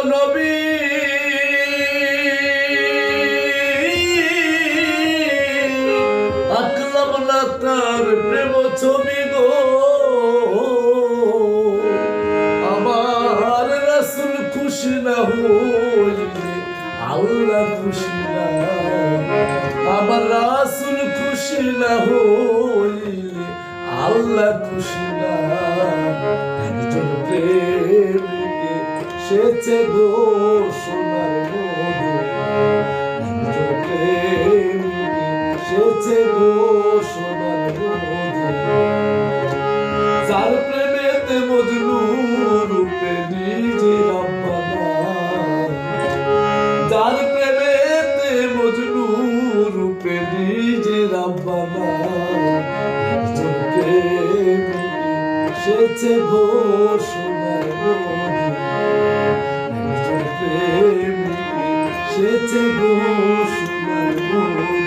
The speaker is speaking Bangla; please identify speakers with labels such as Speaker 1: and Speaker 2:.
Speaker 1: নবী আঁকলাম না তার প্রেম ছবি গো আমার রাসূল খুশি না হইলে আল্লাহ খুশি না আমার রাসূল খুশি না হইলে আল্লাহ খুশি না একজন প্রেমিকে সেচে গো সোনার মধু একজন প্রেমিকে সেচে গো সোনার মধু যার প্রেমেতে মজনু রূপে নিজে রব্বানা যার প্রেমেতে মজনু রূপে নিজে রব্বানা একজন প্রেমিকে সেচে গো সোনার মধু একজন প্রেমিকে সেচে গো সোনার মধু